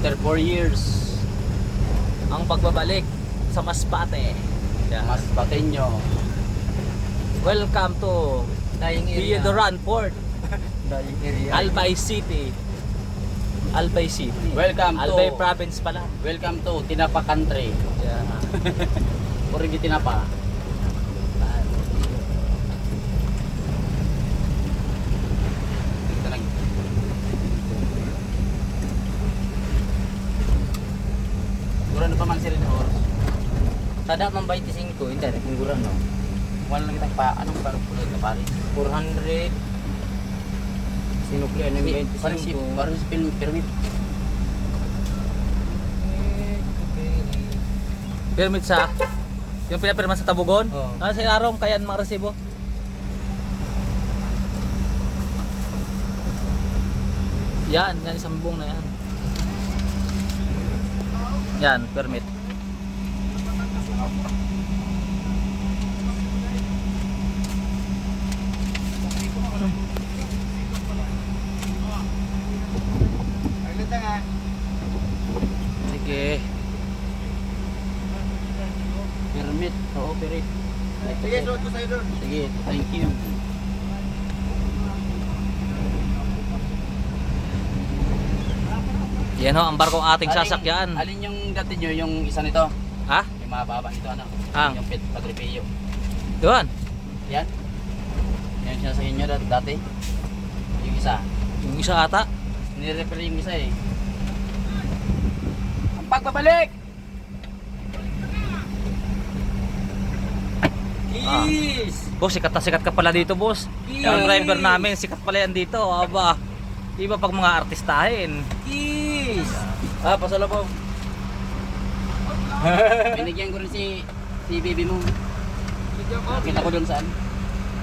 After 4 years, ang pagbabalik sa Masbate. Yan. mas Bateño. Welcome to Dying area. Theodoran Port, Dying area. Albay City. Albay City. Welcome to- Albay Province pala. Welcome to Tinapa Country. Yeah. Purigi Tinapa. Dito nag Siguro na pa man sila ng oras. Tada man 25, hindi rin kungguran no. Wala lang kitang pa, anong parang pulad na pare? 400 sinukli ng Parang si 25. permit. Permit sa yung pinapirma sa Tabugon. Oo. Sa Arong kaya mga resibo. Yan isang buong na yan. Yan, permit. Sige. Permit to operate. Sige, suot ko sa'yo doon. Sige, thank you. Yan ho, ang barkong ating sasakyan. Alin yung dati nyo, yung isa nito? Ha? Yung mababa nito, ano? Ang? Yung Padre Pio. Doon. Yan? Yan siya sa inyo dati? Yung isa. Yung isa ata. Nirepair yung isa eh. Ang pagbabalik! Ah. Yes! Boss, sikat na sikat ka pala dito, boss. Yung driver namin, sikat pala yan dito. Aba. Iba pag mga artistahin. Yes! Ah, pasalubong. Binigyan ko rin si baby mo. Nakita ko doon saan.